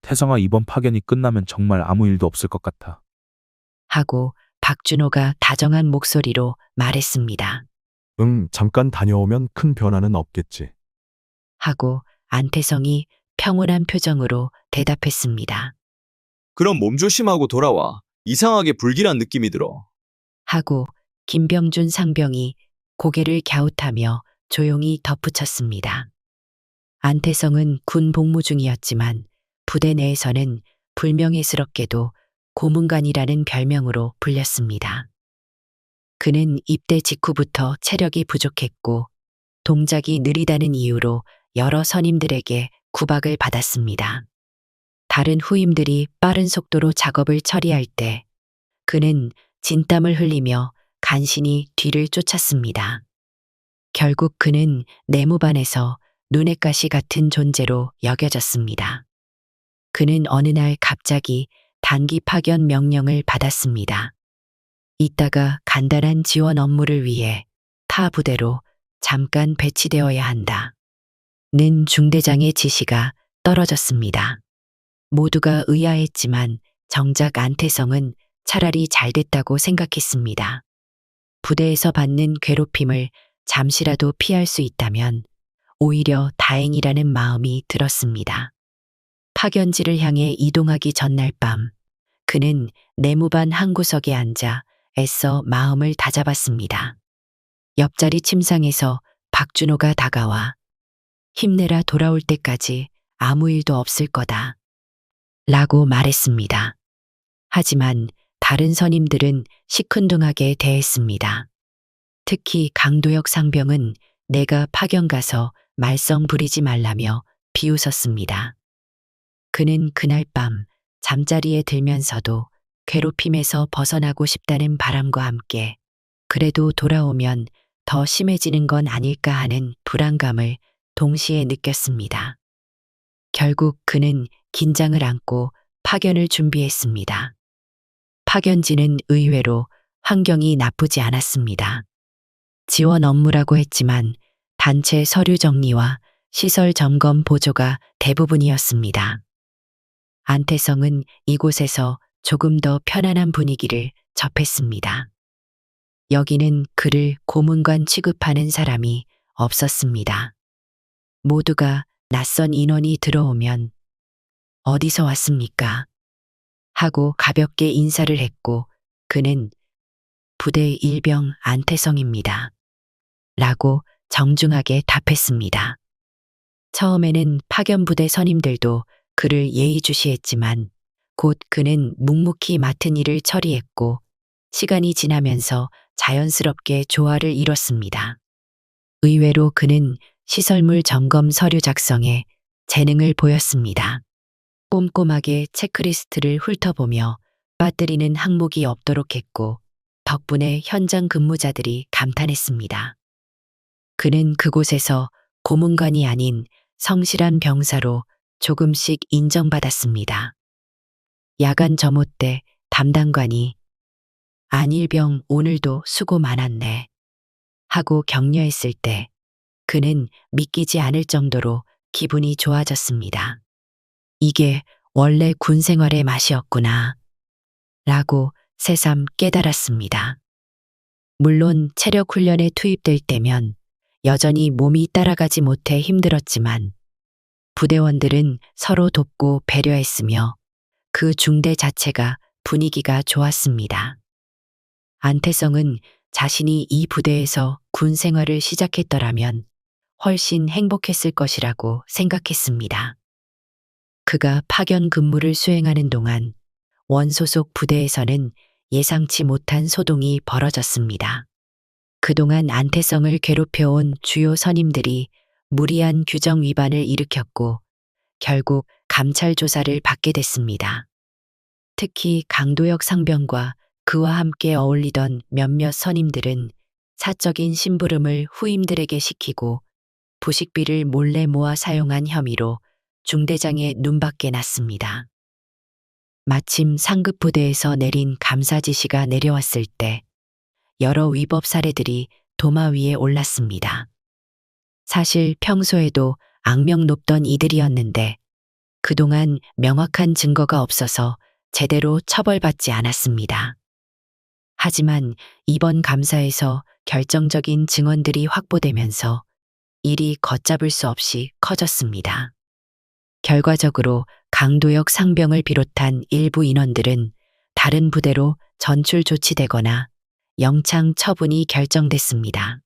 태성아, 이번 파견이 끝나면 정말 아무 일도 없을 것 같아. 하고 박준호가 다정한 목소리로 말했습니다. 응, 잠깐 다녀오면 큰 변화는 없겠지. 하고 안태성이 평온한 표정으로 대답했습니다. 그럼 몸 조심하고 돌아와. 이상하게 불길한 느낌이 들어. 하고 김병준 상병이 고개를 갸웃하며 조용히 덧붙였습니다. 안태성은 군 복무 중이었지만 부대 내에서는 불명예스럽게도 고문관이라는 별명으로 불렸습니다. 그는 입대 직후부터 체력이 부족했고 동작이 느리다는 이유로 여러 선임들에게 구박을 받았습니다. 다른 후임들이 빠른 속도로 작업을 처리할 때 그는 진땀을 흘리며 간신히 뒤를 쫓았습니다. 결국 그는 내무반에서 눈엣 가시 같은 존재로 여겨졌습니다. 그는 어느 날 갑자기 단기 파견 명령을 받았습니다. 이따가 간단한 지원 업무를 위해 타 부대로 잠깐 배치되어야 한다. 는 중대장의 지시가 떨어졌습니다. 모두가 의아했지만 정작 안태성은 차라리 잘 됐다고 생각했습니다. 부대에서 받는 괴롭힘을 잠시라도 피할 수 있다면 오히려 다행이라는 마음이 들었습니다. 파견지를 향해 이동하기 전날 밤, 그는 내무반 한 구석에 앉아 애써 마음을 다잡았습니다. 옆자리 침상에서 박준호가 다가와 힘내라, 돌아올 때까지 아무 일도 없을 거다. 라고 말했습니다. 하지만 다른 선임들은 시큰둥하게 대했습니다. 특히 강도혁 상병은 내가 파견 가서 말썽 부리지 말라며 비웃었습니다. 그는 그날 밤 잠자리에 들면서도 괴롭힘에서 벗어나고 싶다는 바람과 함께 그래도 돌아오면 더 심해지는 건 아닐까 하는 불안감을 동시에 느꼈습니다. 결국 그는 긴장을 안고 파견을 준비했습니다. 파견지는 의외로 환경이 나쁘지 않았습니다. 지원 업무라고 했지만 단체 서류 정리와 시설 점검 보조가 대부분이었습니다. 안태성은 이곳에서 조금 더 편안한 분위기를 접했습니다. 여기는 그를 고문관 취급하는 사람이 없었습니다. 모두가 낯선 인원이 들어오면 어디서 왔습니까? 하고 가볍게 인사를 했고 그는 부대 일병 안태성입니다. 라고 정중하게 답했습니다. 처음에는 파견부대 선임들도 그를 예의주시했지만 곧 그는 묵묵히 맡은 일을 처리했고 시간이 지나면서 자연스럽게 조화를 이뤘습니다. 의외로 그는 시설물 점검 서류 작성에 재능을 보였습니다. 꼼꼼하게 체크리스트를 훑어보며 빠뜨리는 항목이 없도록 했고 덕분에 현장 근무자들이 감탄했습니다. 그는 그곳에서 고문관이 아닌 성실한 병사로 조금씩 인정받았습니다. 야간 점호 때 담당관이 안일병 오늘도 수고 많았네 하고 격려했을 때 그는 믿기지 않을 정도로 기분이 좋아졌습니다. 이게 원래 군 생활의 맛이었구나 라고 새삼 깨달았습니다. 물론 체력 훈련에 투입될 때면 여전히 몸이 따라가지 못해 힘들었지만 부대원들은 서로 돕고 배려했으며 그 중대 자체가 분위기가 좋았습니다. 안태성은 자신이 이 부대에서 군 생활을 시작했더라면 훨씬 행복했을 것이라고 생각했습니다. 그가 파견 근무를 수행하는 동안 원소속 부대에서는 예상치 못한 소동이 벌어졌습니다. 그동안 안태성을 괴롭혀온 주요 선임들이 무리한 규정 위반을 일으켰고 결국 감찰 조사를 받게 됐습니다. 특히 강도혁 상병과 그와 함께 어울리던 몇몇 선임들은 사적인 심부름을 후임들에게 시키고 부식비를 몰래 모아 사용한 혐의로 중대장의 눈밖에 났습니다. 마침 상급 부대에서 내린 감사 지시가 내려왔을 때 여러 위법 사례들이 도마 위에 올랐습니다. 사실 평소에도 악명 높던 이들이었는데 그동안 명확한 증거가 없어서 제대로 처벌받지 않았습니다. 하지만 이번 감사에서 결정적인 증언들이 확보되면서 일이 걷잡을 수 없이 커졌습니다. 결과적으로 강도혁 상병을 비롯한 일부 인원들은 다른 부대로 전출 조치되거나 영창 처분이 결정됐습니다.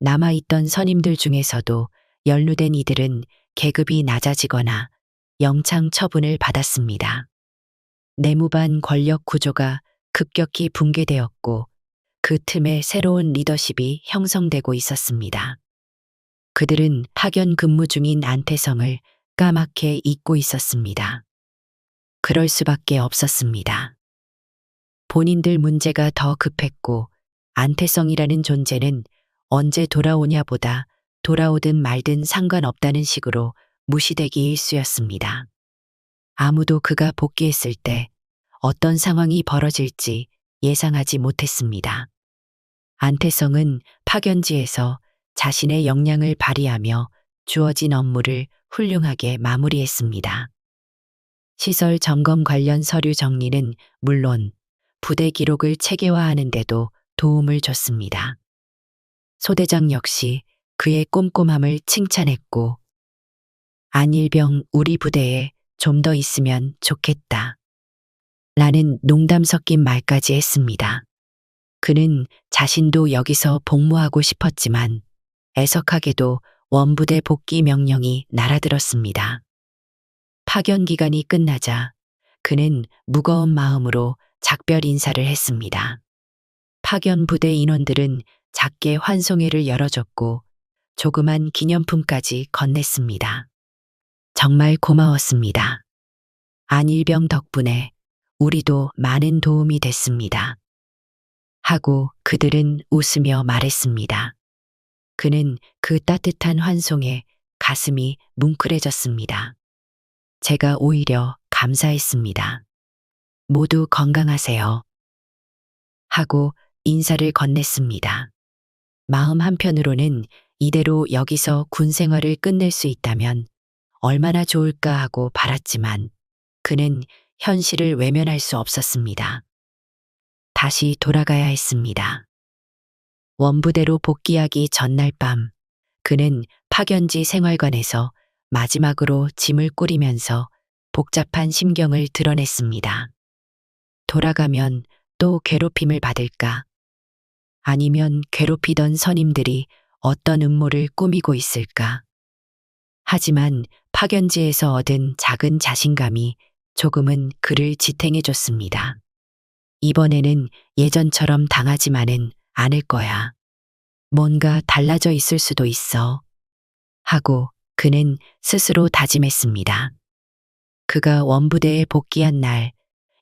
남아있던 선임들 중에서도 연루된 이들은 계급이 낮아지거나 영창 처분을 받았습니다. 내무반 권력 구조가 급격히 붕괴되었고 그 틈에 새로운 리더십이 형성되고 있었습니다. 그들은 파견 근무 중인 안태성을 까맣게 잊고 있었습니다. 그럴 수밖에 없었습니다. 본인들 문제가 더 급했고 안태성이라는 존재는 언제 돌아오냐보다 돌아오든 말든 상관없다는 식으로 무시되기 일쑤였습니다. 아무도 그가 복귀했을 때 어떤 상황이 벌어질지 예상하지 못했습니다. 안태성은 파견지에서 자신의 역량을 발휘하며 주어진 업무를 훌륭하게 마무리했습니다. 시설 점검 관련 서류 정리는 물론 부대 기록을 체계화하는 데도 도움을 줬습니다. 소대장 역시 그의 꼼꼼함을 칭찬했고 안일병 우리 부대에 좀 더 있으면 좋겠다. 라는 농담 섞인 말까지 했습니다. 그는 자신도 여기서 복무하고 싶었지만 애석하게도 원부대 복귀 명령이 날아들었습니다. 파견 기간이 끝나자 그는 무거운 마음으로 작별 인사를 했습니다. 파견 부대 인원들은 작게 환송회를 열어줬고 조그만 기념품까지 건넸습니다. 정말 고마웠습니다. 안일병 덕분에 우리도 많은 도움이 됐습니다. 하고 그들은 웃으며 말했습니다. 그는 그 따뜻한 환송에 가슴이 뭉클해졌습니다. 제가 오히려 감사했습니다. 모두 건강하세요. 하고 인사를 건넸습니다. 마음 한편으로는 이대로 여기서 군 생활을 끝낼 수 있다면 얼마나 좋을까 하고 바랐지만 그는 현실을 외면할 수 없었습니다. 다시 돌아가야 했습니다. 원부대로 복귀하기 전날 밤 그는 파견지 생활관에서 마지막으로 짐을 꾸리면서 복잡한 심경을 드러냈습니다. 돌아가면 또 괴롭힘을 받을까? 아니면 괴롭히던 선임들이 어떤 음모를 꾸미고 있을까? 하지만 파견지에서 얻은 작은 자신감이 조금은 그를 지탱해줬습니다. 이번에는 예전처럼 당하지만은 않을 거야. 뭔가 달라져 있을 수도 있어. 하고 그는 스스로 다짐했습니다. 그가 원부대에 복귀한 날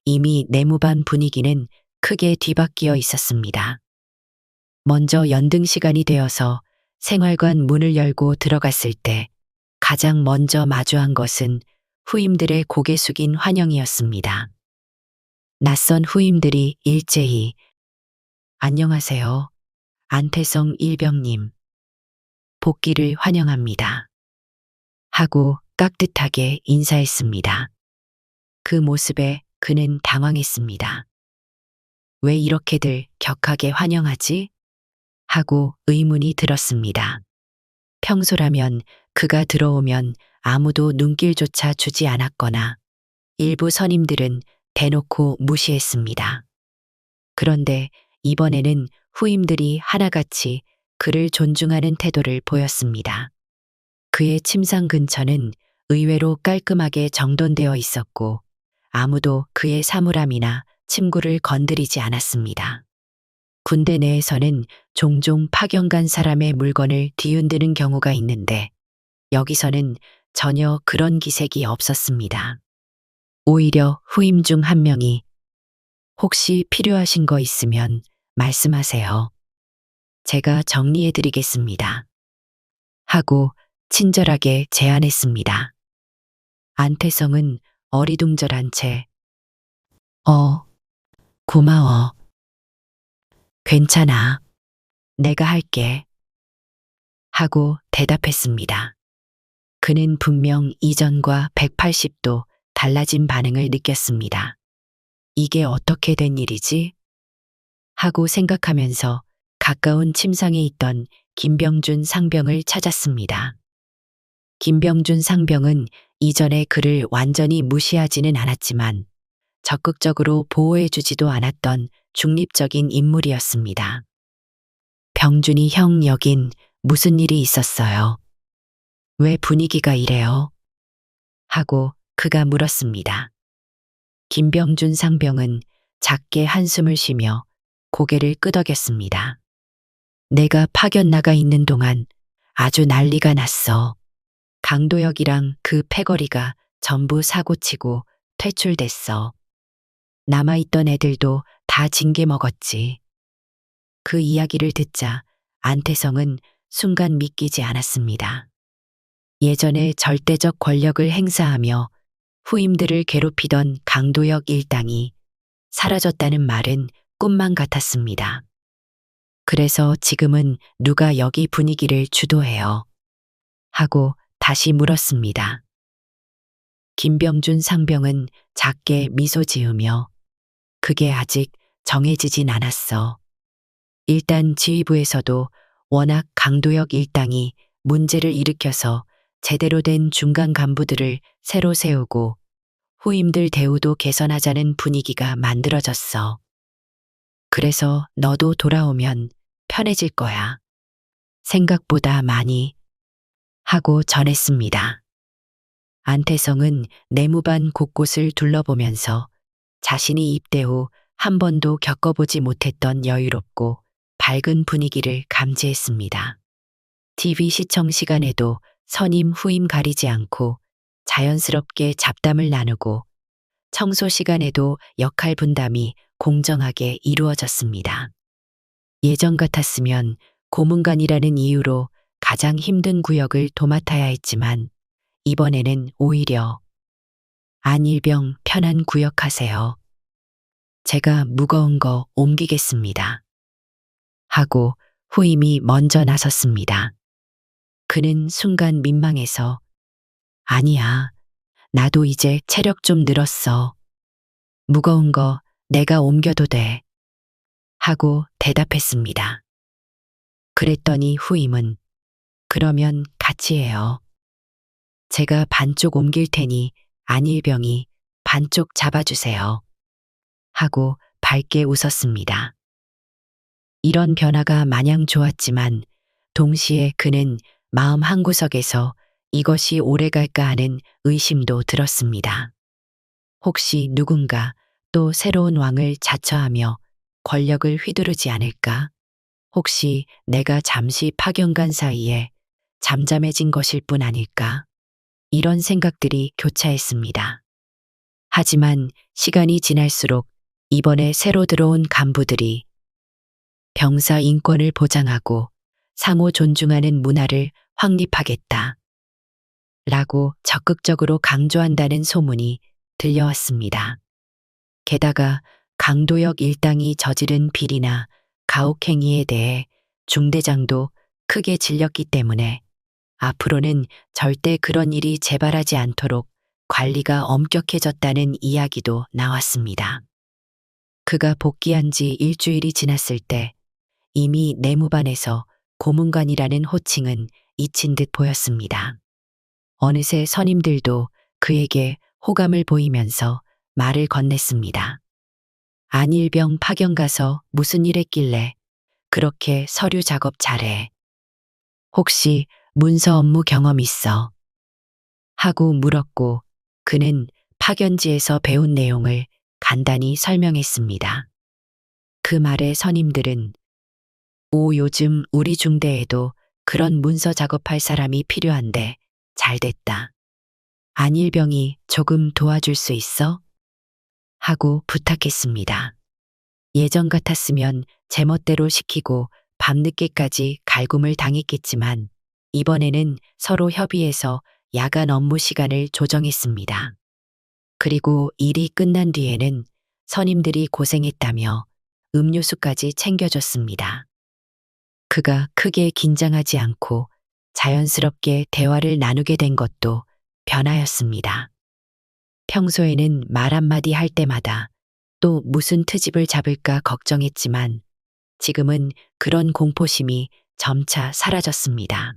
이미 내무반 분위기는 크게 뒤바뀌어 있었습니다. 먼저 연등 시간이 되어서 생활관 문을 열고 들어갔을 때 가장 먼저 마주한 것은 후임들의 고개 숙인 환영이었습니다. 낯선 후임들이 일제히 안녕하세요. 안태성 일병님. 복귀를 환영합니다. 하고 깍듯하게 인사했습니다. 그 모습에 그는 당황했습니다. 왜 이렇게들 격하게 환영하지? 하고 의문이 들었습니다. 평소라면 그가 들어오면 아무도 눈길조차 주지 않았거나 일부 선임들은 대놓고 무시했습니다. 그런데 이번에는 후임들이 하나같이 그를 존중하는 태도를 보였습니다. 그의 침상 근처는 의외로 깔끔하게 정돈되어 있었고 아무도 그의 사물함이나 침구를 건드리지 않았습니다. 군대 내에서는 종종 파견 간 사람의 물건을 뒤흔드는 경우가 있는데 여기서는 전혀 그런 기색이 없었습니다. 오히려 후임 중 한 명이 혹시 필요하신 거 있으면 말씀하세요. 제가 정리해 드리겠습니다. 하고 친절하게 제안했습니다. 안태성은 어리둥절한 채 고마워. 괜찮아. 내가 할게. 하고 대답했습니다. 그는 분명 이전과 180도 달라진 반응을 느꼈습니다. 이게 어떻게 된 일이지? 하고 생각하면서 가까운 침상에 있던 김병준 상병을 찾았습니다. 김병준 상병은 이전에 그를 완전히 무시하지는 않았지만 적극적으로 보호해주지도 않았던 중립적인 인물이었습니다. 병준이 형, 여긴 무슨 일이 있었어요? 왜 분위기가 이래요? 하고 그가 물었습니다. 김병준 상병은 작게 한숨을 쉬며 고개를 끄덕였습니다. 내가 파견 나가 있는 동안 아주 난리가 났어. 강도혁이랑 그 패거리가 전부 사고치고 퇴출됐어. 남아있던 애들도 다 징계 먹었지. 그 이야기를 듣자 안태성은 순간 믿기지 않았습니다. 예전에 절대적 권력을 행사하며 후임들을 괴롭히던 강도혁 일당이 사라졌다는 말은 꿈만 같았습니다. 그래서 지금은 누가 여기 분위기를 주도해요? 하고 다시 물었습니다. 김병준 상병은 작게 미소 지으며 그게 아직 정해지진 않았어. 일단 지휘부에서도 워낙 강도혁 일당이 문제를 일으켜서 제대로 된 중간 간부들을 새로 세우고 후임들 대우도 개선하자는 분위기가 만들어졌어. 그래서 너도 돌아오면 편해질 거야. 생각보다 많이. 하고 전했습니다. 안태성은 내무반 곳곳을 둘러보면서 자신이 입대 후 한 번도 겪어보지 못했던 여유롭고 밝은 분위기를 감지했습니다. TV 시청 시간에도 선임 후임 가리지 않고 자연스럽게 잡담을 나누고 청소 시간에도 역할 분담이 공정하게 이루어졌습니다. 예전 같았으면 고문관이라는 이유로 가장 힘든 구역을 도맡아야 했지만 이번에는 오히려 안일병 편한 구역 하세요. 제가 무거운 거 옮기겠습니다. 하고 후임이 먼저 나섰습니다. 그는 순간 민망해서 아니야, 나도 이제 체력 좀 늘었어. 무거운 거 내가 옮겨도 돼. 하고 대답했습니다. 그랬더니 후임은 그러면 같이 해요. 제가 반쪽 옮길 테니 안일병이 반쪽 잡아주세요. 하고 밝게 웃었습니다. 이런 변화가 마냥 좋았지만 동시에 그는 마음 한구석에서 이것이 오래갈까 하는 의심도 들었습니다. 혹시 누군가 또 새로운 왕을 자처하며 권력을 휘두르지 않을까? 혹시 내가 잠시 파견 간 사이에 잠잠해진 것일 뿐 아닐까? 이런 생각들이 교차했습니다. 하지만 시간이 지날수록 이번에 새로 들어온 간부들이 병사 인권을 보장하고 상호 존중하는 문화를 확립하겠다. 라고 적극적으로 강조한다는 소문이 들려왔습니다. 게다가 강도혁 일당이 저지른 비리나 가혹행위에 대해 중대장도 크게 질렸기 때문에 앞으로는 절대 그런 일이 재발하지 않도록 관리가 엄격해졌다는 이야기도 나왔습니다. 그가 복귀한 지 일주일이 지났을 때 이미 내무반에서 고문관이라는 호칭은 잊힌 듯 보였습니다. 어느새 선임들도 그에게 호감을 보이면서 말을 건넸습니다. 안일병 파견 가서 무슨 일 했길래 그렇게 서류 작업 잘해? 혹시 문서 업무 경험 있어? 하고 물었고 그는 파견지에서 배운 내용을 간단히 설명했습니다. 그 말에 선임들은 요즘 우리 중대에도 그런 문서 작업할 사람이 필요한데 잘됐다. 안일병이 조금 도와줄 수 있어? 하고 부탁했습니다. 예전 같았으면 제멋대로 시키고 밤늦게까지 갈굼을 당했겠지만 이번에는 서로 협의해서 야간 업무 시간을 조정했습니다. 그리고 일이 끝난 뒤에는 선임들이 고생했다며 음료수까지 챙겨줬습니다. 그가 크게 긴장하지 않고 자연스럽게 대화를 나누게 된 것도 변화였습니다. 평소에는 말 한마디 할 때마다 또 무슨 트집을 잡을까 걱정했지만 지금은 그런 공포심이 점차 사라졌습니다.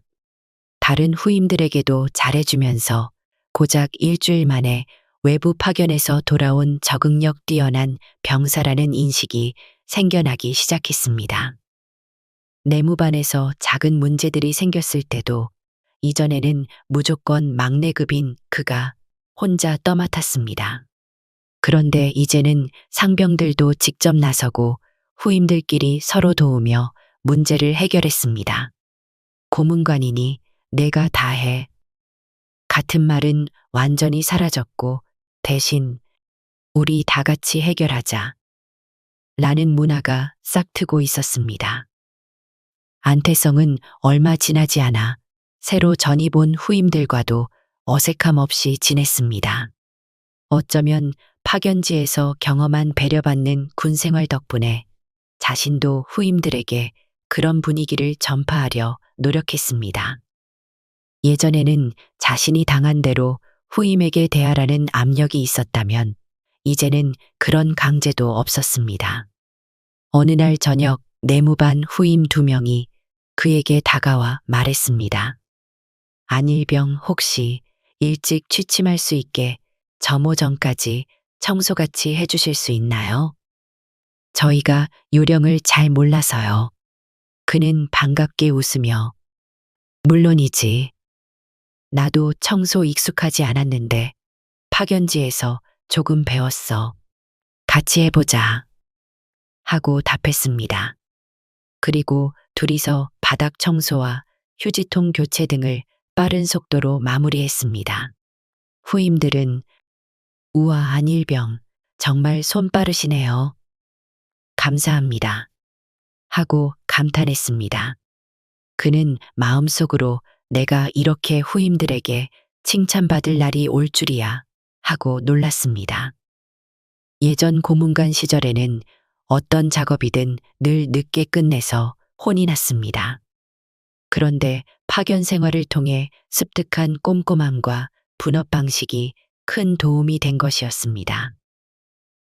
다른 후임들에게도 잘해주면서 고작 일주일 만에 외부 파견에서 돌아온 적응력 뛰어난 병사라는 인식이 생겨나기 시작했습니다. 내무반에서 작은 문제들이 생겼을 때도 이전에는 무조건 막내급인 그가 혼자 떠맡았습니다. 그런데 이제는 상병들도 직접 나서고 후임들끼리 서로 도우며 문제를 해결했습니다. 고문관이니 내가 다 해. 같은 말은 완전히 사라졌고 대신 우리 다 같이 해결하자. 라는 문화가 싹트고 있었습니다. 안태성은 얼마 지나지 않아 새로 전입 온 후임들과도 어색함 없이 지냈습니다. 어쩌면 파견지에서 경험한 배려받는 군 생활 덕분에 자신도 후임들에게 그런 분위기를 전파하려 노력했습니다. 예전에는 자신이 당한 대로 후임에게 대하라는 압력이 있었다면 이제는 그런 강제도 없었습니다. 어느 날 저녁 내무반 후임 2명이 그에게 다가와 말했습니다. 안일병 혹시 일찍 취침할 수 있게 점호 전까지 청소같이 해주실 수 있나요? 저희가 요령을 잘 몰라서요. 그는 반갑게 웃으며 물론이지. 나도 청소 익숙하지 않았는데 파견지에서 조금 배웠어. 같이 해보자. 하고 답했습니다. 그리고 둘이서 바닥 청소와 휴지통 교체 등을 빠른 속도로 마무리했습니다. 후임들은 우와 안일병 정말 손 빠르시네요. 감사합니다. 하고 감탄했습니다. 그는 마음속으로 내가 이렇게 후임들에게 칭찬받을 날이 올 줄이야 하고 놀랐습니다. 예전 고문관 시절에는 어떤 작업이든 늘 늦게 끝내서 혼이 났습니다. 그런데 파견 생활을 통해 습득한 꼼꼼함과 분업 방식이 큰 도움이 된 것이었습니다.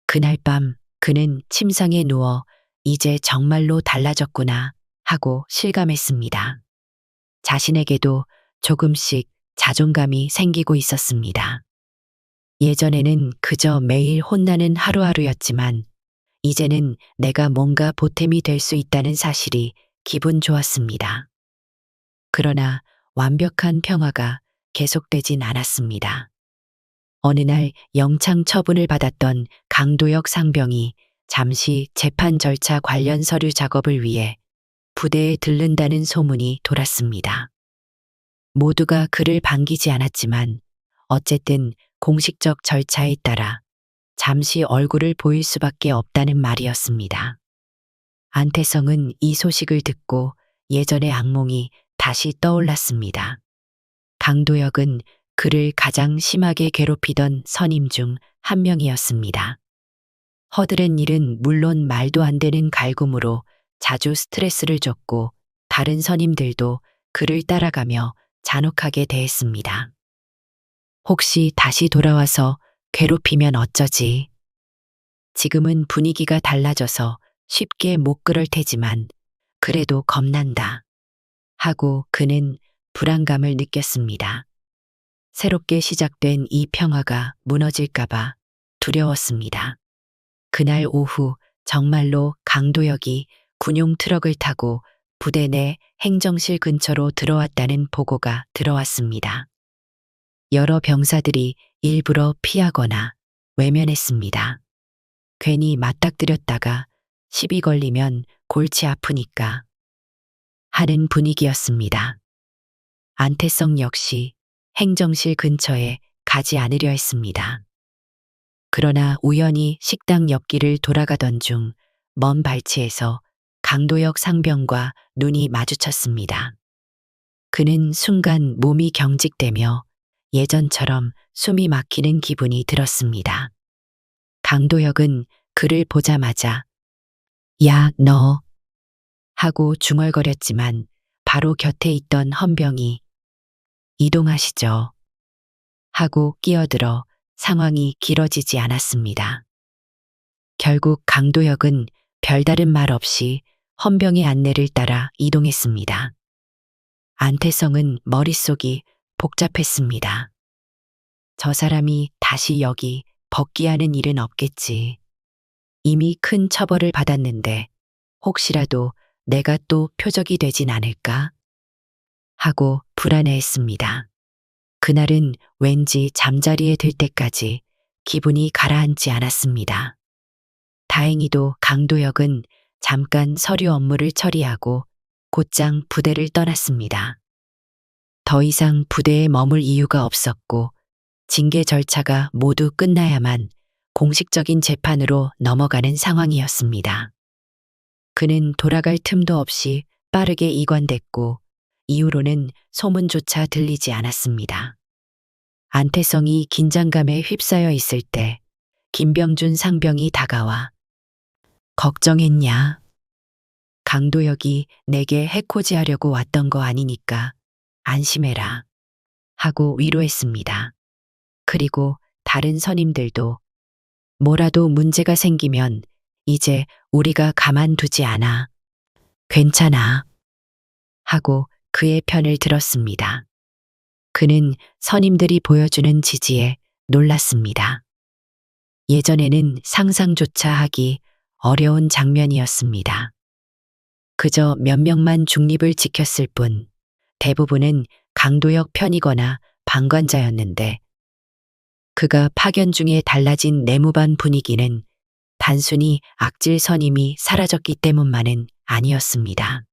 그날 밤 그는 침상에 누워 이제 정말로 달라졌구나 하고 실감했습니다. 자신에게도 조금씩 자존감이 생기고 있었습니다. 예전에는 그저 매일 혼나는 하루하루였지만 이제는 내가 뭔가 보탬이 될 수 있다는 사실이 기분 좋았습니다. 그러나 완벽한 평화가 계속되진 않았습니다. 어느 날 영창 처분을 받았던 강도혁 상병이 잠시 재판 절차 관련 서류 작업을 위해 부대에 들른다는 소문이 돌았습니다. 모두가 그를 반기지 않았지만 어쨌든 공식적 절차에 따라 잠시 얼굴을 보일 수밖에 없다는 말이었습니다. 안태성은 이 소식을 듣고 예전의 악몽이 다시 떠올랐습니다. 강도혁은 그를 가장 심하게 괴롭히던 선임 중 한 명이었습니다. 허드렛 일은 물론 말도 안 되는 갈굼으로 자주 스트레스를 줬고 다른 선임들도 그를 따라가며 잔혹하게 대했습니다. 혹시 다시 돌아와서 괴롭히면 어쩌지? 지금은 분위기가 달라져서 쉽게 못 그럴 테지만 그래도 겁난다. 하고 그는 불안감을 느꼈습니다. 새롭게 시작된 이 평화가 무너질까봐 두려웠습니다. 그날 오후 정말로 강도혁이 군용 트럭을 타고 부대 내 행정실 근처로 들어왔다는 보고가 들어왔습니다. 여러 병사들이 일부러 피하거나 외면했습니다. 괜히 맞닥뜨렸다가 시비 걸리면 골치 아프니까 하는 분위기였습니다. 안태성 역시 행정실 근처에 가지 않으려 했습니다. 그러나 우연히 식당 옆길을 돌아가던 중 먼 발치에서 강도혁 상병과 눈이 마주쳤습니다. 그는 순간 몸이 경직되며 예전처럼 숨이 막히는 기분이 들었습니다. 강도혁은 그를 보자마자 야, 너 하고 중얼거렸지만 바로 곁에 있던 헌병이 이동하시죠. 하고 끼어들어 상황이 길어지지 않았습니다. 결국 강도혁은 별다른 말 없이 헌병의 안내를 따라 이동했습니다. 안태성은 머릿속이 복잡했습니다. 저 사람이 다시 여기 복귀하는 일은 없겠지. 이미 큰 처벌을 받았는데 혹시라도 내가 또 표적이 되진 않을까? 하고 불안해했습니다. 그날은 왠지 잠자리에 들 때까지 기분이 가라앉지 않았습니다. 다행히도 강도혁은 잠깐 서류 업무를 처리하고 곧장 부대를 떠났습니다. 더 이상 부대에 머물 이유가 없었고 징계 절차가 모두 끝나야만 공식적인 재판으로 넘어가는 상황이었습니다. 그는 돌아갈 틈도 없이 빠르게 이관됐고 이후로는 소문조차 들리지 않았습니다. 안태성이 긴장감에 휩싸여 있을 때 김병준 상병이 다가와 걱정했냐? 강도혁이 내게 해코지하려고 왔던 거 아니니까 안심해라. 하고 위로했습니다. 그리고 다른 선임들도 뭐라도 문제가 생기면 이제 우리가 가만두지 않아. 괜찮아. 하고 그의 편을 들었습니다. 그는 선임들이 보여주는 지지에 놀랐습니다. 예전에는 상상조차 하기 어려운 장면이었습니다. 그저 몇 명만 중립을 지켰을 뿐 대부분은 강도혁 편이거나 방관자였는데 그가 파견 중에 달라진 내무반 분위기는 단순히 악질 선임이 사라졌기 때문만은 아니었습니다.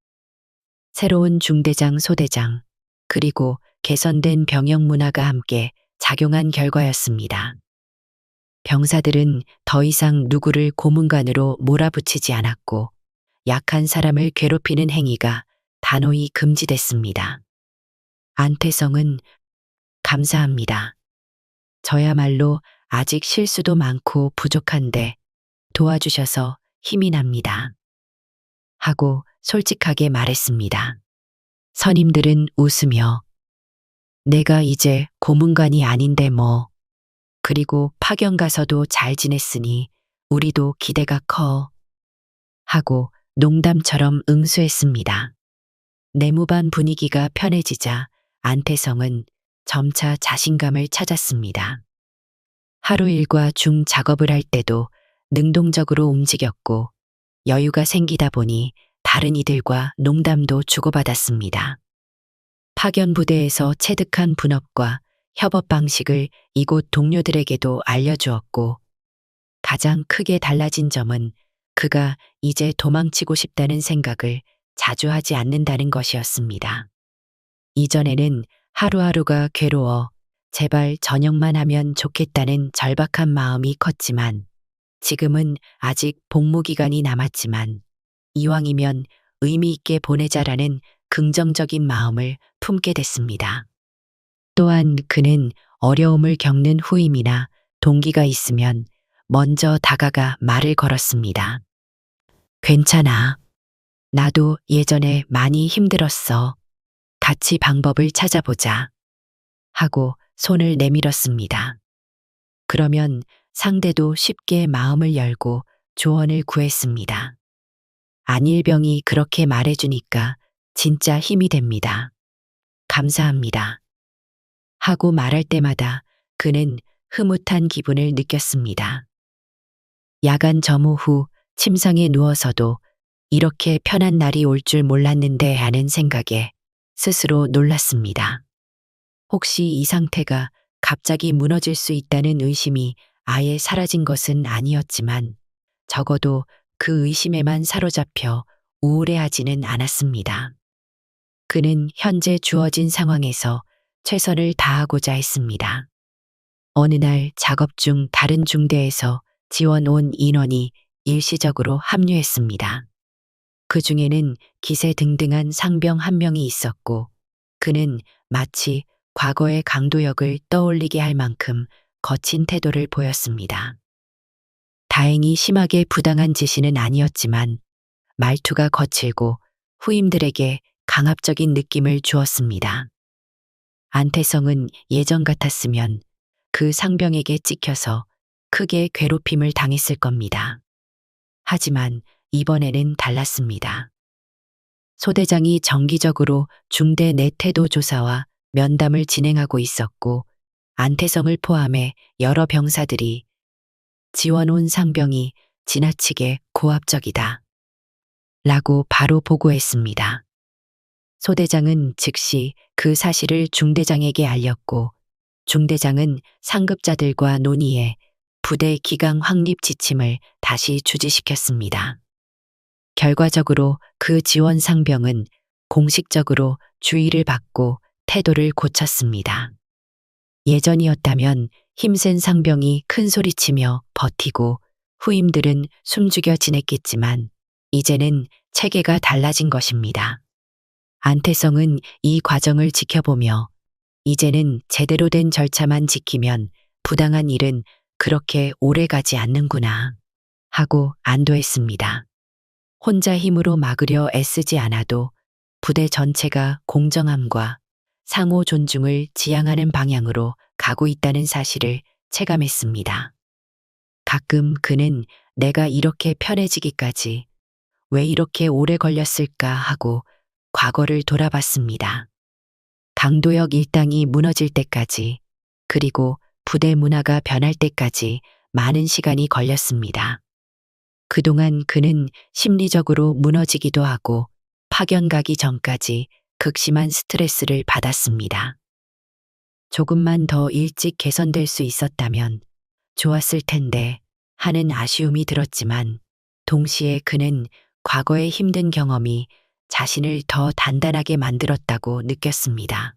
새로운 중대장, 소대장, 그리고 개선된 병영 문화가 함께 작용한 결과였습니다. 병사들은 더 이상 누구를 고문관으로 몰아붙이지 않았고 약한 사람을 괴롭히는 행위가 단호히 금지됐습니다. 안태성은 감사합니다. 저야말로 아직 실수도 많고 부족한데 도와주셔서 힘이 납니다. 하고 솔직하게 말했습니다. 선임들은 웃으며 내가 이제 고문관이 아닌데 뭐. 그리고 파견 가서도 잘 지냈으니 우리도 기대가 커. 하고 농담처럼 응수했습니다. 내무반 분위기가 편해지자 안태성은 점차 자신감을 찾았습니다. 하루 일과 중 작업을 할 때도 능동적으로 움직였고 여유가 생기다 보니 다른 이들과 농담도 주고받았습니다. 파견 부대에서 체득한 분업과 협업 방식을 이곳 동료들에게도 알려주었고 가장 크게 달라진 점은 그가 이제 도망치고 싶다는 생각을 자주 하지 않는다는 것이었습니다. 이전에는 하루하루가 괴로워 제발 저녁만 하면 좋겠다는 절박한 마음이 컸지만 지금은 아직 복무 기간이 남았지만 이왕이면 의미 있게 보내자라는 긍정적인 마음을 품게 됐습니다. 또한 그는 어려움을 겪는 후임이나 동기가 있으면 먼저 다가가 말을 걸었습니다. 괜찮아. 나도 예전에 많이 힘들었어. 같이 방법을 찾아보자. 하고 손을 내밀었습니다. 그러면 상대도 쉽게 마음을 열고 조언을 구했습니다. 안일병이 그렇게 말해주니까 진짜 힘이 됩니다. 감사합니다. 하고 말할 때마다 그는 흐뭇한 기분을 느꼈습니다. 야간 점호 후 침상에 누워서도 이렇게 편한 날이 올 줄 몰랐는데 하는 생각에 스스로 놀랐습니다. 혹시 이 상태가 갑자기 무너질 수 있다는 의심이 아예 사라진 것은 아니었지만 적어도 그 의심에만 사로잡혀 우울해하지는 않았습니다. 그는 현재 주어진 상황에서 최선을 다하고자 했습니다. 어느 날 작업 중 다른 중대에서 지원 온 인원이 일시적으로 합류했습니다. 그 중에는 기세 등등한 상병 한 명이 있었고 그는 마치 과거의 강도혁을 떠올리게 할 만큼 거친 태도를 보였습니다. 다행히 심하게 부당한 지시는 아니었지만 말투가 거칠고 후임들에게 강압적인 느낌을 주었습니다. 안태성은 예전 같았으면 그 상병에게 찍혀서 크게 괴롭힘을 당했을 겁니다. 하지만 이번에는 달랐습니다. 소대장이 정기적으로 중대 내 태도 조사와 면담을 진행하고 있었고, 안태성을 포함해 여러 병사들이 지원 온 상병이 지나치게 고압적이다 라고 바로 보고했습니다. 소대장은 즉시 그 사실을 중대장에게 알렸고, 중대장은 상급자들과 논의해 부대 기강 확립 지침을 다시 주지시켰습니다. 결과적으로 그 지원 상병은 공식적으로 주의를 받고 태도를 고쳤습니다. 예전이었다면 힘센 상병이 큰 소리치며 버티고 후임들은 숨죽여 지냈겠지만 이제는 체계가 달라진 것입니다. 안태성은 이 과정을 지켜보며 이제는 제대로 된 절차만 지키면 부당한 일은 그렇게 오래 가지 않는구나 하고 안도했습니다. 혼자 힘으로 막으려 애쓰지 않아도 부대 전체가 공정함과 상호 존중을 지향하는 방향으로 가고 있다는 사실을 체감했습니다. 가끔 그는 내가 이렇게 편해지기까지 왜 이렇게 오래 걸렸을까 하고 과거를 돌아봤습니다. 강도역 일당이 무너질 때까지, 그리고 부대 문화가 변할 때까지 많은 시간이 걸렸습니다. 그동안 그는 심리적으로 무너지기도 하고 파견 가기 전까지 극심한 스트레스를 받았습니다. 조금만 더 일찍 개선될 수 있었다면 좋았을 텐데 하는 아쉬움이 들었지만, 동시에 그는 과거의 힘든 경험이 자신을 더 단단하게 만들었다고 느꼈습니다.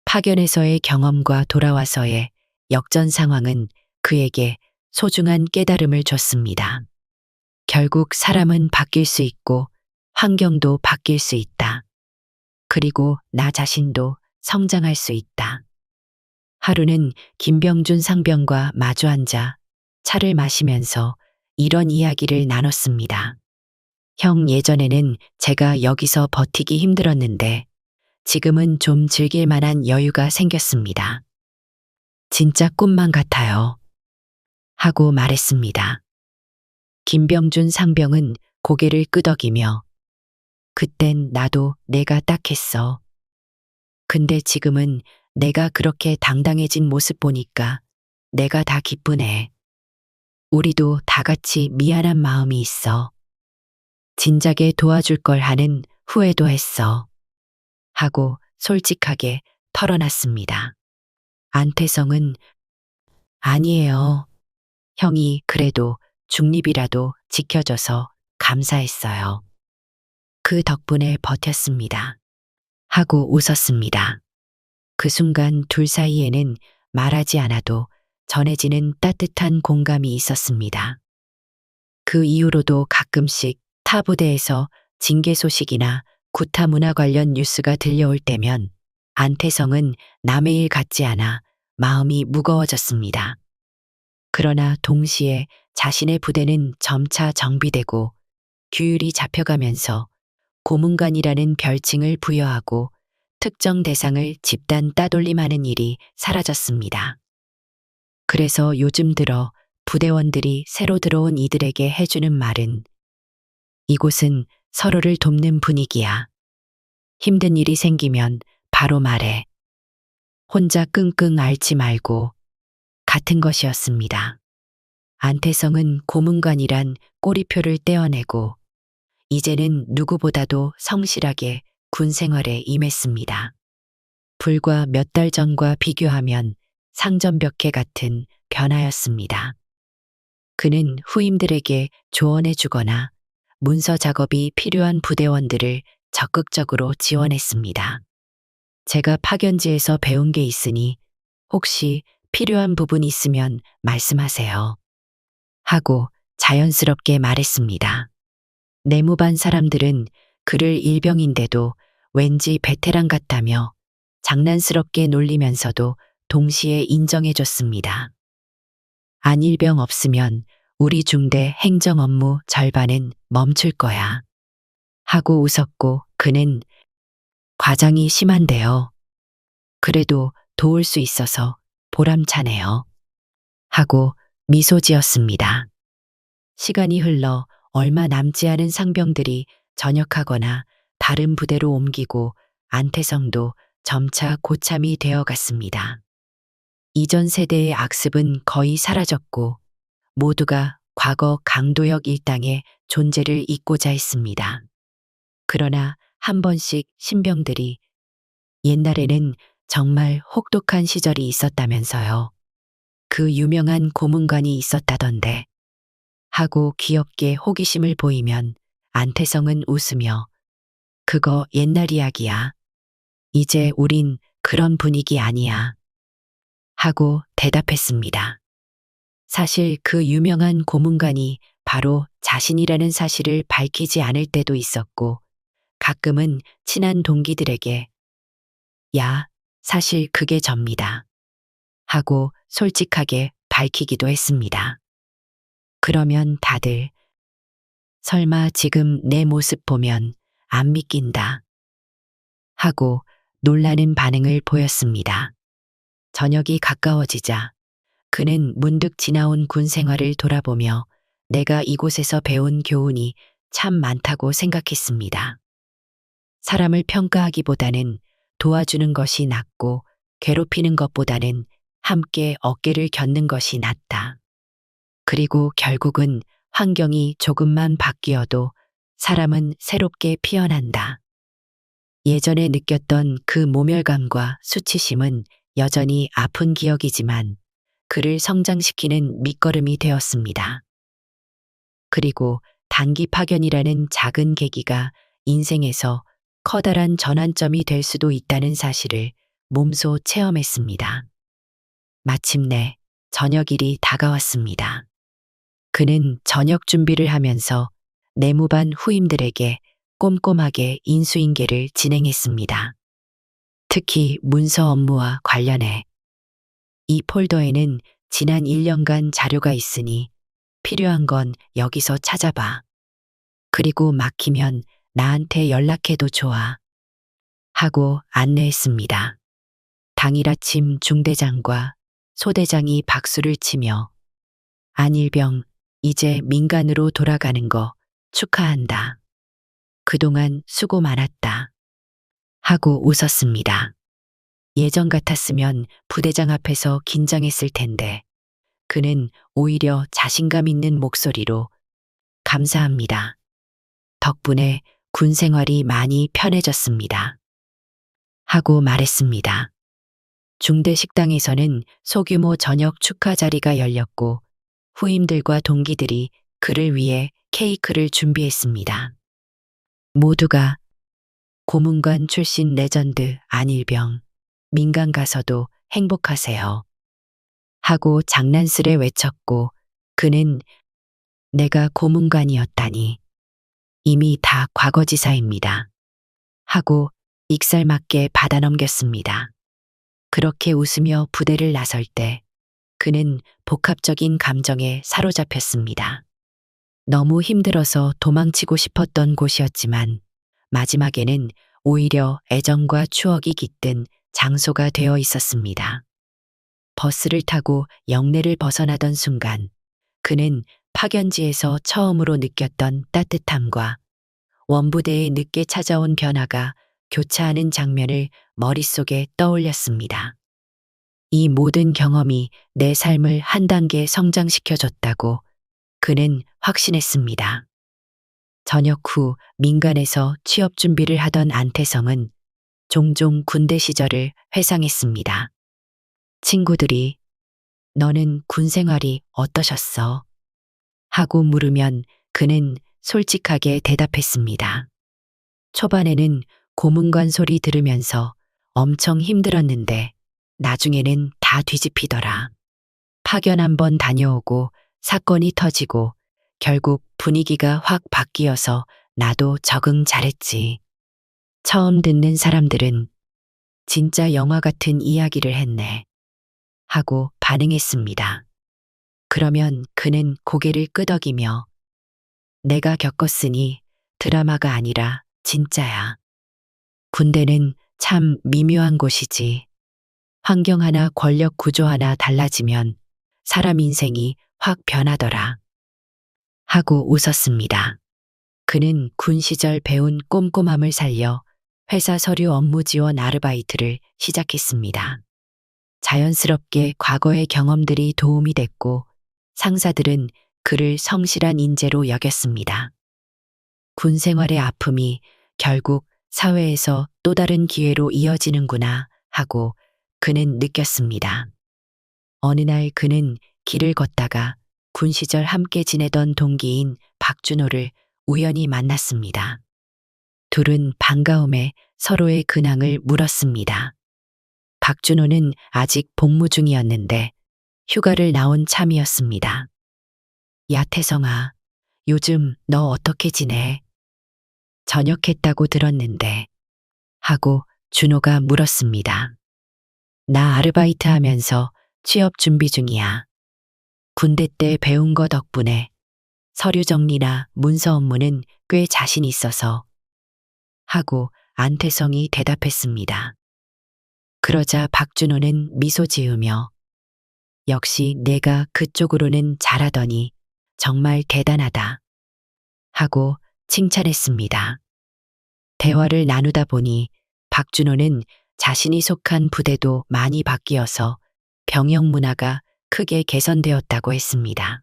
파견에서의 경험과 돌아와서의 역전 상황은 그에게 소중한 깨달음을 줬습니다. 결국 사람은 바뀔 수 있고 환경도 바뀔 수 있다. 그리고 나 자신도 성장할 수 있다. 하루는 김병준 상병과 마주 앉아 차를 마시면서 이런 이야기를 나눴습니다. 형, 예전에는 제가 여기서 버티기 힘들었는데 지금은 좀 즐길 만한 여유가 생겼습니다. 진짜 꿈만 같아요. 하고 말했습니다. 김병준 상병은 고개를 끄덕이며 그땐 나도 내가 딱 했어. 근데 지금은 내가 그렇게 당당해진 모습 보니까 내가 다 기쁘네. 우리도 다 같이 미안한 마음이 있어. 진작에 도와줄 걸 하는 후회도 했어. 하고 솔직하게 털어놨습니다. 안태성은 아니에요. 형이 그래도 중립이라도 지켜줘서 감사했어요. 그 덕분에 버텼습니다. 하고 웃었습니다. 그 순간 둘 사이에는 말하지 않아도 전해지는 따뜻한 공감이 있었습니다. 그 이후로도 가끔씩 타 부대에서 징계 소식이나 구타 문화 관련 뉴스가 들려올 때면 안태성은 남의 일 같지 않아 마음이 무거워졌습니다. 그러나 동시에 자신의 부대는 점차 정비되고 규율이 잡혀가면서 고문관이라는 별칭을 부여하고 특정 대상을 집단 따돌림하는 일이 사라졌습니다. 그래서 요즘 들어 부대원들이 새로 들어온 이들에게 해주는 말은 이곳은 서로를 돕는 분위기야. 힘든 일이 생기면 바로 말해. 혼자 끙끙 앓지 말고 같은 것이었습니다. 안태성은 고문관이란 꼬리표를 떼어내고 이제는 누구보다도 성실하게 군 생활에 임했습니다. 불과 몇 달 전과 비교하면 상전벽해 같은 변화였습니다. 그는 후임들에게 조언해 주거나 문서 작업이 필요한 부대원들을 적극적으로 지원했습니다. 제가 파견지에서 배운 게 있으니 혹시 필요한 부분 있으면 말씀하세요. 하고 자연스럽게 말했습니다. 내무반 사람들은 그를 일병인데도 왠지 베테랑 같다며 장난스럽게 놀리면서도 동시에 인정해줬습니다. 안일병 없으면 우리 중대 행정 업무 절반은 멈출 거야. 하고 웃었고 그는 과장이 심한데요. 그래도 도울 수 있어서 보람차네요. 하고 미소 지었습니다. 시간이 흘러 얼마 남지 않은 상병들이 전역하거나 다른 부대로 옮기고 안태성도 점차 고참이 되어 갔습니다. 이전 세대의 악습은 거의 사라졌고 모두가 과거 강도역 일당의 존재를 잊고자 했습니다. 그러나 한 번씩 신병들이 옛날에는 정말 혹독한 시절이 있었다면서요. 그 유명한 고문관이 있었다던데 하고 귀엽게 호기심을 보이면 안태성은 웃으며 그거 옛날 이야기야. 이제 우린 그런 분위기 아니야. 하고 대답했습니다. 사실 그 유명한 고문관이 바로 자신이라는 사실을 밝히지 않을 때도 있었고 가끔은 친한 동기들에게 야, 사실 그게 접니다. 하고 솔직하게 밝히기도 했습니다. 그러면 다들 설마 지금 내 모습 보면 안 믿긴다. 하고 놀라는 반응을 보였습니다. 저녁이 가까워지자 그는 문득 지나온 군 생활을 돌아보며 내가 이곳에서 배운 교훈이 참 많다고 생각했습니다. 사람을 평가하기보다는 도와주는 것이 낫고 괴롭히는 것보다는 함께 어깨를 겨는 것이 낫다. 그리고 결국은 환경이 조금만 바뀌어도 사람은 새롭게 피어난다. 예전에 느꼈던 그 모멸감과 수치심은 여전히 아픈 기억이지만 그를 성장시키는 밑거름이 되었습니다. 그리고 단기 파견이라는 작은 계기가 인생에서 커다란 전환점이 될 수도 있다는 사실을 몸소 체험했습니다. 마침내 저녁일이 다가왔습니다. 그는 저녁 준비를 하면서 내무반 후임들에게 꼼꼼하게 인수인계를 진행했습니다. 특히 문서 업무와 관련해 이 폴더에는 지난 1년간 자료가 있으니 필요한 건 여기서 찾아봐. 그리고 막히면 나한테 연락해도 좋아. 하고 안내했습니다. 당일 아침 중대장과 소대장이 박수를 치며 안일병, 이제 민간으로 돌아가는 거 축하한다. 그동안 수고 많았다. 하고 웃었습니다. 예전 같았으면 부대장 앞에서 긴장했을 텐데 그는 오히려 자신감 있는 목소리로 감사합니다. 덕분에 군 생활이 많이 편해졌습니다. 하고 말했습니다. 중대 식당에서는 소규모 저녁 축하 자리가 열렸고 후임들과 동기들이 그를 위해 케이크를 준비했습니다. 모두가 고문관 출신 레전드 안일병, 민간 가서도 행복하세요. 하고 장난스레 외쳤고 그는 내가 고문관이었다니 이미 다 과거지사입니다. 하고 익살맞게 받아넘겼습니다. 그렇게 웃으며 부대를 나설 때 그는 복합적인 감정에 사로잡혔습니다. 너무 힘들어서 도망치고 싶었던 곳이었지만 마지막에는 오히려 애정과 추억이 깃든 장소가 되어 있었습니다. 버스를 타고 영내를 벗어나던 순간 그는 파견지에서 처음으로 느꼈던 따뜻함과 원부대에 늦게 찾아온 변화가 교차하는 장면을 머릿속에 떠올렸습니다. 이 모든 경험이 내 삶을 한 단계 성장시켜줬다고 그는 확신했습니다. 전역 후 민간에서 취업 준비를 하던 안태성은 종종 군대 시절을 회상했습니다. 친구들이 너는 군 생활이 어떠셨어? 하고 물으면 그는 솔직하게 대답했습니다. 초반에는 고문관 소리 들으면서 엄청 힘들었는데 나중에는 다 뒤집히더라. 파견 한번 다녀오고 사건이 터지고 결국 분위기가 확 바뀌어서 나도 적응 잘했지. 처음 듣는 사람들은 진짜 영화 같은 이야기를 했네. 하고 반응했습니다. 그러면 그는 고개를 끄덕이며 내가 겪었으니 드라마가 아니라 진짜야. 군대는 참 미묘한 곳이지. 환경 하나, 권력 구조 하나 달라지면 사람 인생이 확 변하더라. 하고 웃었습니다. 그는 군 시절 배운 꼼꼼함을 살려 회사 서류 업무 지원 아르바이트를 시작했습니다. 자연스럽게 과거의 경험들이 도움이 됐고 상사들은 그를 성실한 인재로 여겼습니다. 군 생활의 아픔이 결국 사회에서 또 다른 기회로 이어지는구나 하고 그는 느꼈습니다. 어느 날 그는 길을 걷다가 군 시절 함께 지내던 동기인 박준호를 우연히 만났습니다. 둘은 반가움에 서로의 근황을 물었습니다. 박준호는 아직 복무 중이었는데 휴가를 나온 참이었습니다. 야, 태성아, 요즘 너 어떻게 지내? 전역했다고 들었는데 하고 준호가 물었습니다. 나 아르바이트 하면서 취업 준비 중이야. 군대 때 배운 거 덕분에 서류 정리나 문서 업무는 꽤 자신 있어서 하고 안태성이 대답했습니다. 그러자 박준호는 미소 지으며 역시 내가 그쪽으로는 잘하더니 정말 대단하다 하고 칭찬했습니다. 대화를 나누다 보니 박준호는 자신이 속한 부대도 많이 바뀌어서 병영 문화가 크게 개선되었다고 했습니다.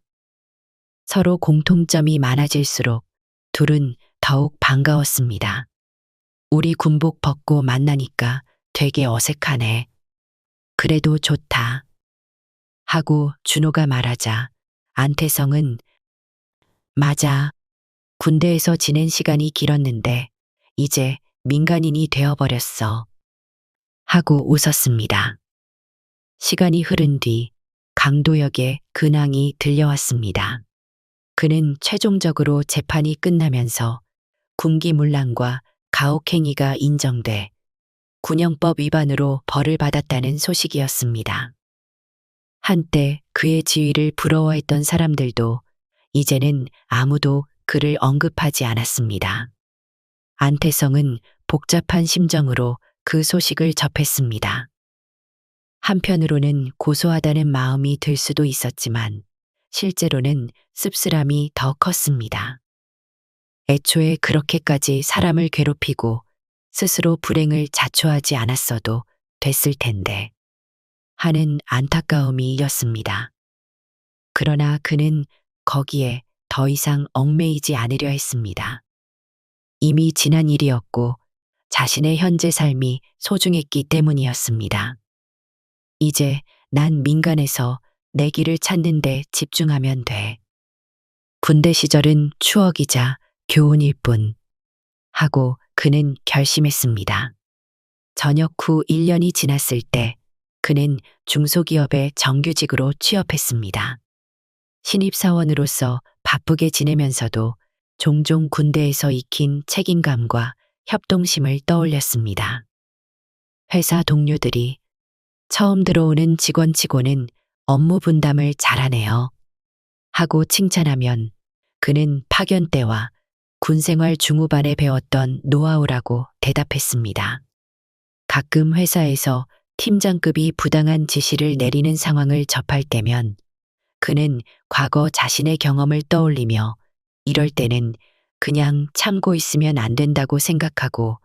서로 공통점이 많아질수록 둘은 더욱 반가웠습니다. 우리 군복 벗고 만나니까 되게 어색하네. 그래도 좋다. 하고 준호가 말하자 안태성은 맞아. 군대에서 지낸 시간이 길었는데 이제 민간인이 되어버렸어. 하고 웃었습니다. 시간이 흐른 뒤 강도역의 근황이 들려왔습니다. 그는 최종적으로 재판이 끝나면서 군기문란과 가혹행위가 인정돼 군형법 위반으로 벌을 받았다는 소식이었습니다. 한때 그의 지위를 부러워했던 사람들도 이제는 아무도 그를 언급하지 않았습니다. 안태성은 복잡한 심정으로 그 소식을 접했습니다. 한편으로는 고소하다는 마음이 들 수도 있었지만 실제로는 씁쓸함이 더 컸습니다. 애초에 그렇게까지 사람을 괴롭히고 스스로 불행을 자초하지 않았어도 됐을 텐데 하는 안타까움이었습니다. 그러나 그는 거기에 더 이상 얽매이지 않으려 했습니다. 이미 지난 일이었고 자신의 현재 삶이 소중했기 때문이었습니다. 이제 난 민간에서 내 길을 찾는 데 집중하면 돼. 군대 시절은 추억이자 교훈일 뿐 하고 그는 결심했습니다. 전역 후 1년이 지났을 때 그는 중소기업의 정규직으로 취업했습니다. 신입사원으로서 바쁘게 지내면서도 종종 군대에서 익힌 책임감과 협동심을 떠올렸습니다. 회사 동료들이 처음 들어오는 직원치고는 업무 분담을 잘하네요. 하고 칭찬하면 그는 파견 때와 군생활 중후반에 배웠던 노하우라고 대답했습니다. 가끔 회사에서 팀장급이 부당한 지시를 내리는 상황을 접할 때면 그는 과거 자신의 경험을 떠올리며 이럴 때는 그냥 참고 있으면 안 된다고 생각하고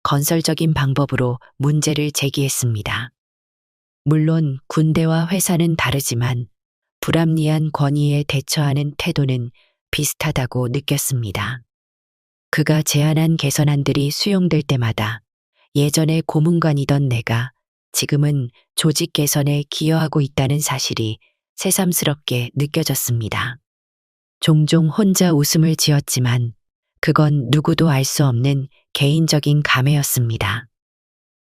건설적인 방법으로 문제를 제기했습니다. 물론 군대와 회사는 다르지만 불합리한 권위에 대처하는 태도는 비슷하다고 느꼈습니다. 그가 제안한 개선안들이 수용될 때마다 예전에 고문관이던 내가 지금은 조직 개선에 기여하고 있다는 사실이 새삼스럽게 느껴졌습니다. 종종 혼자 웃음을 지었지만 그건 누구도 알 수 없는 개인적인 감회였습니다.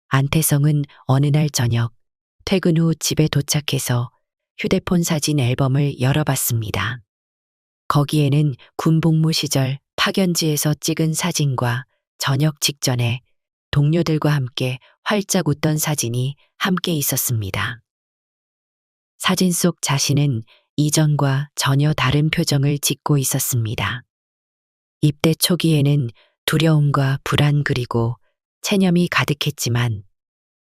안태성은 어느 날 저녁 퇴근 후 집에 도착해서 휴대폰 사진 앨범을 열어봤습니다. 거기에는 군복무 시절 파견지에서 찍은 사진과 저녁 직전에 동료들과 함께 활짝 웃던 사진이 함께 있었습니다. 사진 속 자신은 이전과 전혀 다른 표정을 짓고 있었습니다. 입대 초기에는 두려움과 불안 그리고 체념이 가득했지만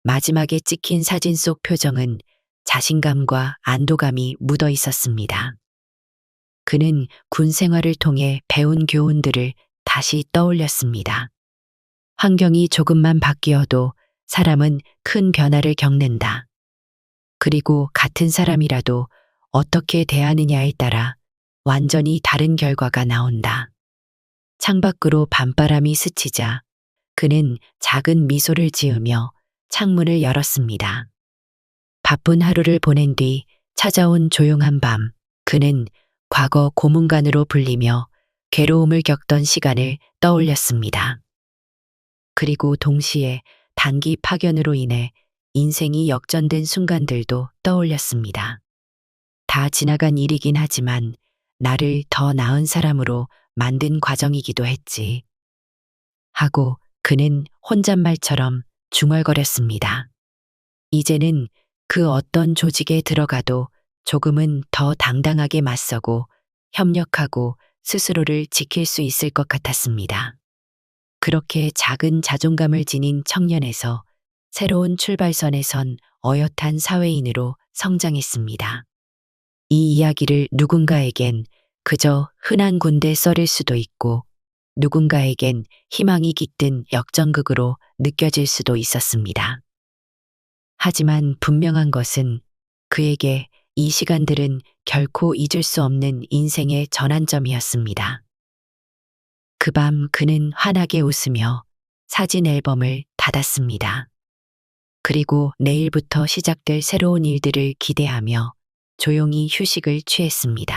마지막에 찍힌 사진 속 표정은 자신감과 안도감이 묻어 있었습니다. 그는 군 생활을 통해 배운 교훈들을 다시 떠올렸습니다. 환경이 조금만 바뀌어도 사람은 큰 변화를 겪는다. 그리고 같은 사람이라도 어떻게 대하느냐에 따라 완전히 다른 결과가 나온다. 창밖으로 밤바람이 스치자 그는 작은 미소를 지으며 창문을 열었습니다. 바쁜 하루를 보낸 뒤 찾아온 조용한 밤, 그는 과거 고문관으로 불리며 괴로움을 겪던 시간을 떠올렸습니다. 그리고 동시에 단기 파견으로 인해 인생이 역전된 순간들도 떠올렸습니다. 다 지나간 일이긴 하지만 나를 더 나은 사람으로 만든 과정이기도 했지. 하고 그는 혼잣말처럼 중얼거렸습니다. 이제는 그 어떤 조직에 들어가도 조금은 더 당당하게 맞서고 협력하고 스스로를 지킬 수 있을 것 같았습니다. 그렇게 작은 자존감을 지닌 청년에서 새로운 출발선에 선 어엿한 사회인으로 성장했습니다. 이 이야기를 누군가에겐 그저 흔한 군대 썰일 수도 있고 누군가에겐 희망이 깃든 역전극으로 느껴질 수도 있었습니다. 하지만 분명한 것은 그에게 이 시간들은 결코 잊을 수 없는 인생의 전환점이었습니다. 그 밤 그는 환하게 웃으며 사진 앨범을 닫았습니다. 그리고 내일부터 시작될 새로운 일들을 기대하며 조용히 휴식을 취했습니다.